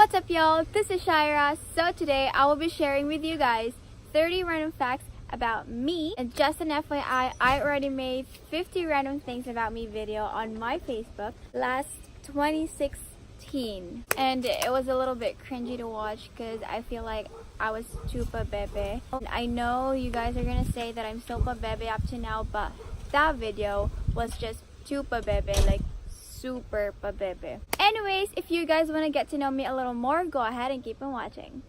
What's up, y'all? This is Shaira. So today I will be sharing with you guys 30 random facts about me. And just an FYI, I already made 50 random things about me video on my Facebook last 2016. And it was a little bit cringy to watch because I feel like I was too pa-bebe. I know you guys are gonna say that I'm still pa-bebe up to now, but that video was just too pa-bebe, like super pa-bebe. Anyways, if you guys want to get to know me a little more, go ahead and keep on watching.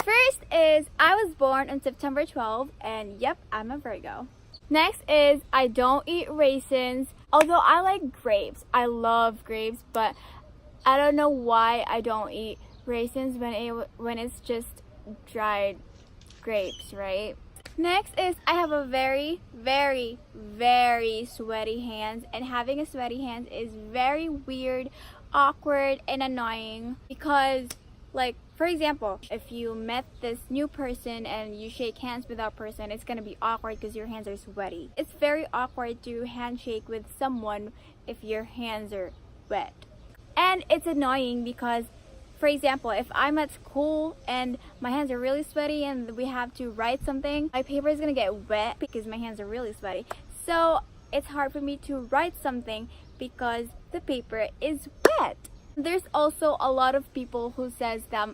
First is, I was born on September 12th, and yep, I'm a Virgo. Next is, I don't eat raisins, although I like grapes. I love grapes, but I don't know why I don't eat raisins when it's just dried grapes, right? Next is, I have a very sweaty hands, and having a sweaty hands is very weird, awkward, and annoying because, like, for example, if you met this new person and you shake hands with that person, it's gonna be awkward because your hands are sweaty. It's very awkward to handshake with someone if your hands are wet. And it's annoying because, for example, if I'm at school and my hands are really sweaty and we have to write something, my paper is gonna get wet because my hands are really sweaty. So it's hard for me to write something because the paper is wet. There's also a lot of people who says that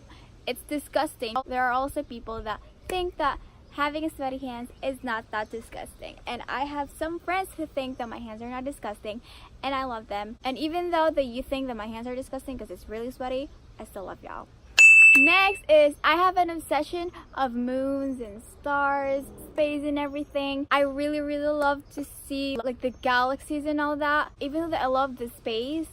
it's disgusting. There are also people that think that having a sweaty hands is not that disgusting. And I have some friends who think that my hands are not disgusting, and I love them. And even though that you think that my hands are disgusting because it's really sweaty, I still love y'all. Next is, I have an obsession of moons and stars, space and everything. I really love to see like the galaxies and all that. Even though I love the space,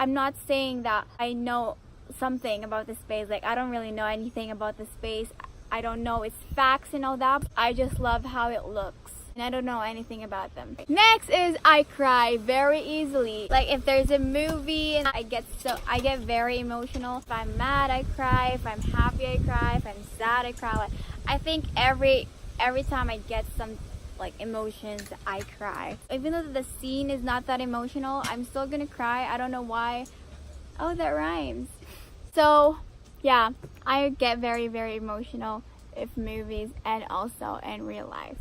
I'm not saying that I know something about the space. Like, I don't really know anything about the space. I don't know its facts and all that. I just love how it looks, and I don't know anything about them. Next is, I cry very easily. Like, if there's a movie and I get very emotional. If I'm mad, I cry. If I'm happy, I cry. If I'm sad, I cry. Like, I think every time I get some like emotions, I cry. Even though the scene is not that emotional, I'm still gonna cry. I don't know why. Oh, that rhymes. So yeah, I get very emotional if movies and also in real life.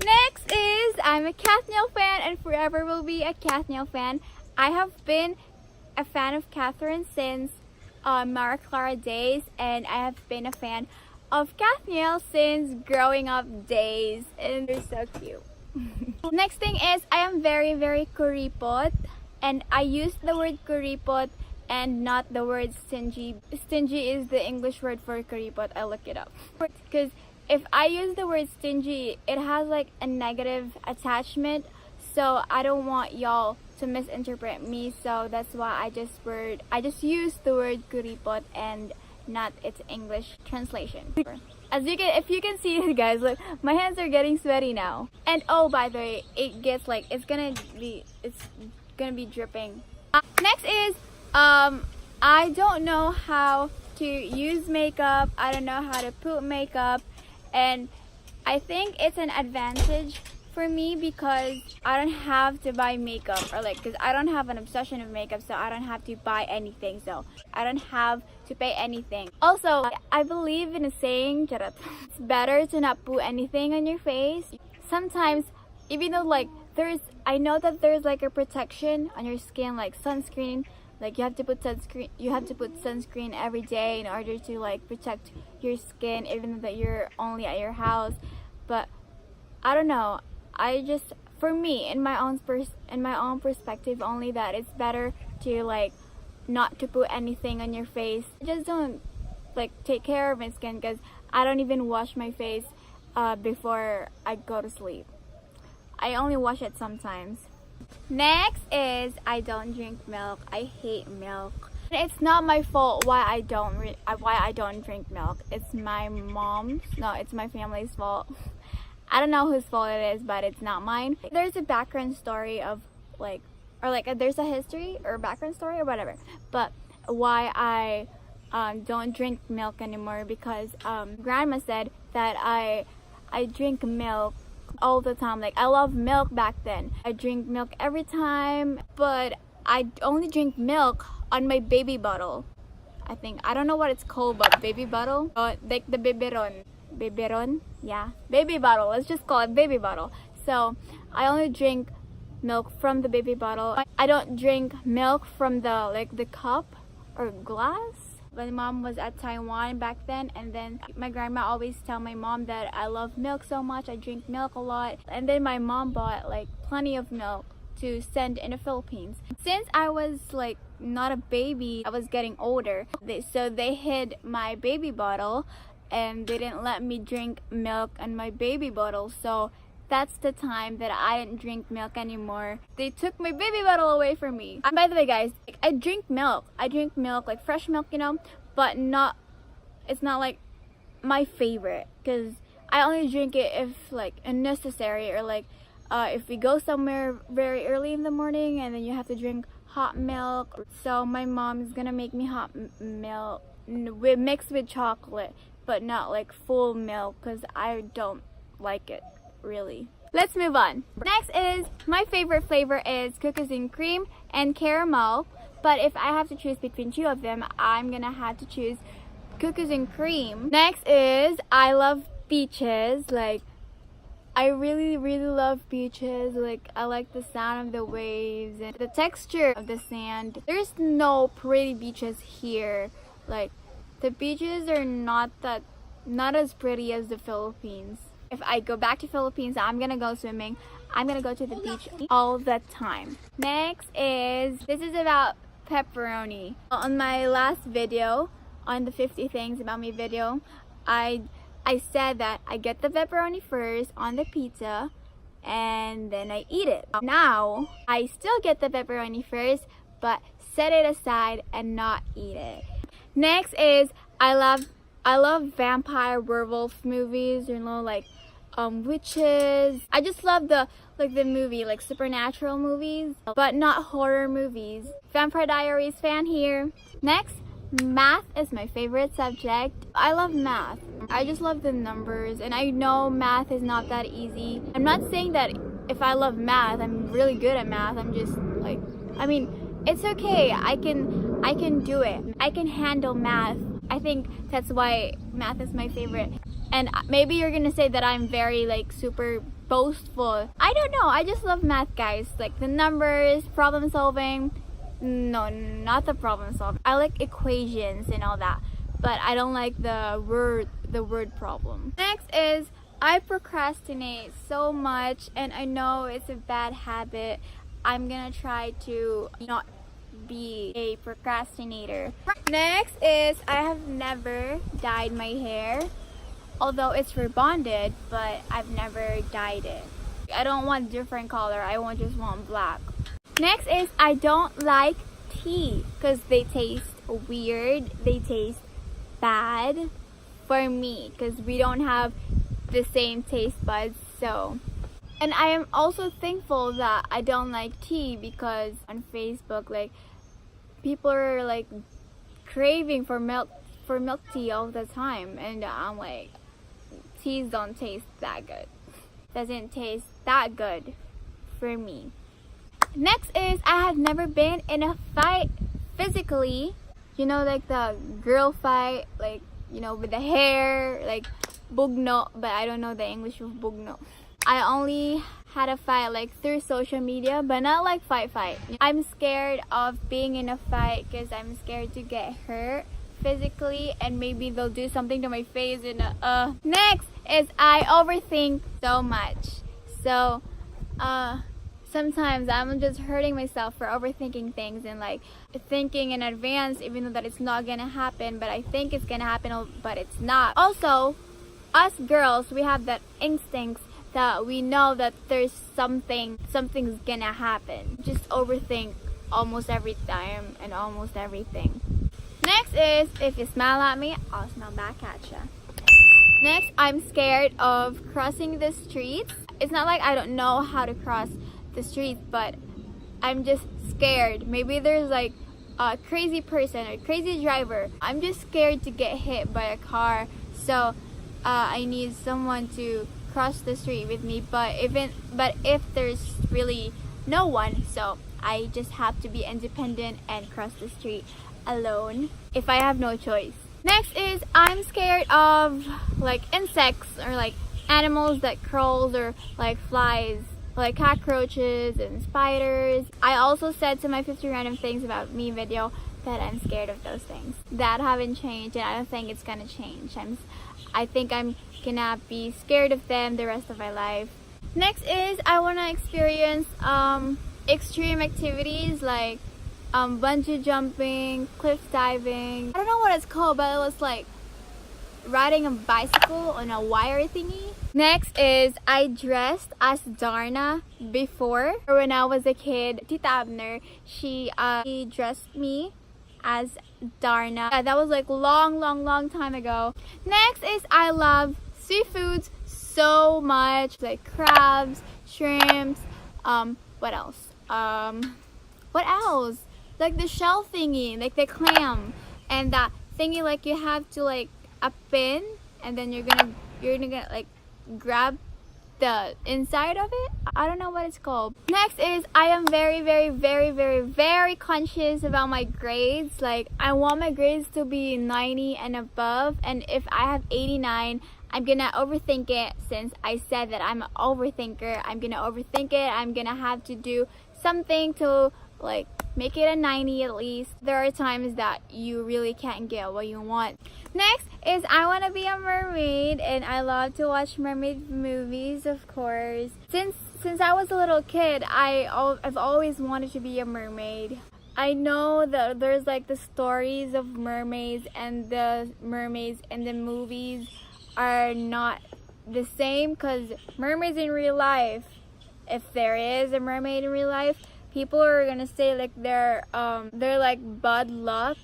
Next is, I'm a Kathniel fan and forever will be a Kathniel fan. I have been a fan of Catherine since Mara Clara days, and I have been a fan of Kathniel since growing up days, and they're so cute. Next thing is, I am very kuripot, and I use the word kuripot and not the word stingy. Stingy is the English word for kuripot. I looked it up. Because if I use the word stingy, it has like a negative attachment, so I don't want y'all to misinterpret me. So that's why I just use the word kuripot and not its English translation. If you can see, guys, look, my hands are getting sweaty now. And oh, by the way, it's gonna be dripping. Next is, I don't know how to use makeup. I don't know how to put makeup, and I think it's an advantage for me because I don't have to buy makeup, or because I don't have an obsession of makeup, so I don't have to buy anything, so I don't have to pay anything. Also, I believe in a saying that it's better to not put anything on your face. Sometimes, even though I know that there's like a protection on your skin, like sunscreen. Like, you have to put sunscreen every day in order to protect your skin, even though that you're only at your house. But I don't know. For me, in my own perspective, only that it's better to not to put anything on your face. I just don't take care of my skin because I don't even wash my face before I go to sleep. I only wash it sometimes. Next is, I don't drink milk. I hate milk. It's not my fault why I don't drink milk. It's my mom's. No, it's my family's fault. I don't know whose fault it is, but it's not mine. There's a background story of there's a history or background story or whatever. But why I don't drink milk anymore, because grandma said that I drink milk all the time. Like I love milk back then. I drink milk every time, but I only drink milk on my baby bottle. I don't know what it's called, but baby bottle, like the biberon, yeah, baby bottle. Let's just call it baby bottle. So I only drink milk from the baby bottle. I don't drink milk from the cup or glass. My mom was at Taiwan back then, and then my grandma always tell my mom that I love milk so much, I drink milk a lot, and then my mom bought like plenty of milk to send in the Philippines. Since I was like not a baby, I was getting older, so they hid my baby bottle and they didn't let me drink milk in my baby bottle. So that's the time that I didn't drink milk anymore. They took my baby bottle away from me. And by the way guys, I drink milk. I drink milk, like fresh milk, you know, but it's not like my favorite, because I only drink it if like necessary, or like if we go somewhere very early in the morning and then you have to drink hot milk. So my mom is gonna make me hot milk mixed with chocolate, but not like full milk, because I don't like it really. Let's move on. Next is my favorite flavor is cookies and cream and caramel, but if I have to choose between two of them, I'm gonna have to choose cookies and cream. Next is I love beaches. Like I really love beaches. Like I like the sound of the waves and the texture of the sand. There's no pretty beaches here. Like the beaches are not as pretty as the Philippines. If I go back to Philippines, I'm gonna go swimming. I'm gonna go to the beach all the time. Next this is about pepperoni. On my last video, on the 50 things about me video, I said that I get the pepperoni first on the pizza and then I eat it. Now, I still get the pepperoni first, but set it aside and not eat it. Next is I love vampire werewolf movies, you know, like witches. I just love the movie, like supernatural movies, but not horror movies. Vampire Diaries fan here. Next, math is my favorite subject. I love math. I just love the numbers, and I know math is not that easy. I'm not saying that if I love math, I'm really good at math. I'm just like, I mean, it's okay. I can do it. I can handle math. I think that's why math is my favorite. And maybe you're gonna say that I'm very like super boastful. I don't know. I just love math, guys. Like the numbers, problem solving. No, not the problem solving. I like equations and all that, but I don't like the word problem. Next is I procrastinate so much, and I know it's a bad habit. I'm gonna try to not be a procrastinator. Next is I have never dyed my hair, although it's rebonded, but I've never dyed it. I don't want different color. I just want black. Next is I don't like tea because they taste weird. They taste bad for me because we don't have the same taste buds. So, and I am also thankful that I don't like tea, because on Facebook, like people are like craving for milk tea all the time, and I'm like, teas don't taste that good. Doesn't taste that good for me. Next is I have never been in a fight physically. You know, like the girl fight, like, you know, with the hair, like bugno, but I don't know the English of bugno. I only had a fight like through social media, but not like fight. I'm scared of being in a fight because I'm scared to get hurt physically, and maybe they'll do something to my face. And next is I overthink so much. So sometimes I'm just hurting myself for overthinking things and like thinking in advance, even though that it's not gonna happen, but I think it's gonna happen, but it's not. Also, us girls, we have that instinct that we know that there's something's gonna happen. Just overthink almost every time and almost everything. Next is if you smile at me, I'll smile back at you. Next, I'm scared of crossing the streets. It's not like I don't know how to cross the streets, but I'm just scared. Maybe there's like a crazy person or crazy driver. I'm just scared to get hit by a car, so I need someone to cross the street with me, but if there's really no one, so I just have to be independent and cross the street alone if I have no choice. Next is I'm scared of like insects or like animals that crawls or like flies, like cockroaches and spiders. I also said to my 50 random things about me video that I'm scared of those things. That haven't changed, and I don't think it's gonna change. I think I'm gonna be scared of them the rest of my life. Next is I wanna experience extreme activities like bungee jumping, cliff diving. I don't know what it's called, but it was like riding a bicycle on a wire thingy. Next is I dressed as Darna before. When I was a kid, Tita Abner, she dressed me as Darna. Yeah, that was like long time ago. Next is I love seafoods so much, like crabs, shrimps, what else? What else? Like the shell thingy, like the clam, and that thingy like you have to like a pin, and then you're gonna like grab the inside of it. I don't know what it's called. Next is I am very conscious about my grades. Like I want my grades to be 90 and above, and if I have 89, I'm gonna overthink it. Since I said that I'm an overthinker, I'm gonna overthink it. I'm gonna have to do something to like make it a 90 at least. There are times that you really can't get what you want. Next is I want to be a mermaid, and I love to watch mermaid movies, of course. Since I was a little kid, I've always wanted to be a mermaid. I know that there's like the stories of mermaids, and the mermaids in the movies are not the same, because mermaids in real life, if there is a mermaid in real life, people are gonna say like they're like bad luck.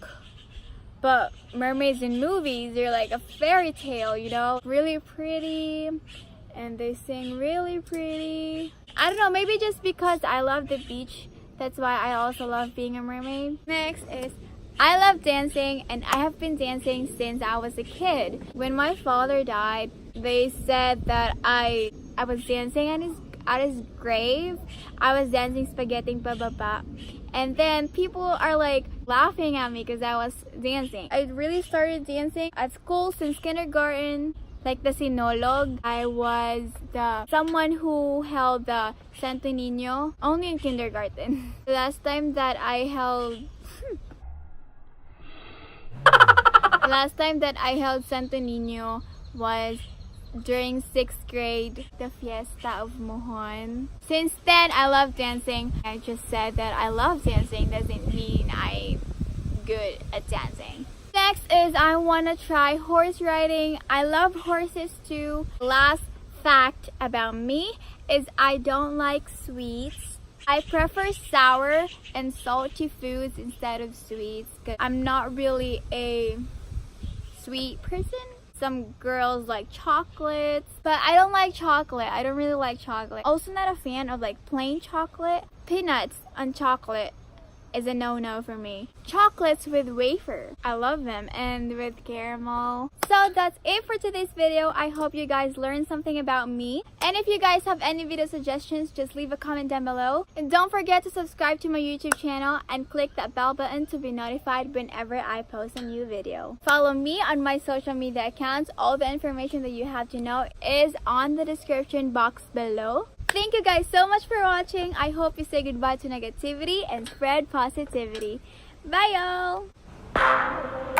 But mermaids in movies, they're like a fairy tale, you know, really pretty, and they sing really pretty. I don't know, maybe just because I love the beach, that's why I also love being a mermaid. Next is I love dancing, and I have been dancing since I was a kid. When my father died, they said that I was dancing at his grave. I was dancing spaghetti pababa, and then people are like laughing at me because I was dancing. I really started dancing at school since kindergarten, like the sinolog. I was someone who held the Santo Niño only in kindergarten. The last time that I held Santo Niño was during 6th grade, the Fiesta of Mohon. Since then, I love dancing. I just said that I love dancing doesn't mean I'm good at dancing. Next is I want to try horse riding. I love horses too. Last fact about me is I don't like sweets. I prefer sour and salty foods instead of sweets, because I'm not really a sweet person. Some girls like chocolates, but I don't like chocolate. I don't really like chocolate. Also not a fan of like plain chocolate. Peanuts on chocolate is a no-no for me. Chocolates with wafer, I love them, and with caramel. So that's it for today's video. I hope you guys learned something about me. And if you guys have any video suggestions, just leave a comment down below. And don't forget to subscribe to my YouTube channel and click that bell button to be notified whenever I post a new video. Follow me on my social media accounts. All the information that you have to know is on the description box below. Thank you guys so much for watching. I hope you say goodbye to negativity and spread positivity. Bye y'all!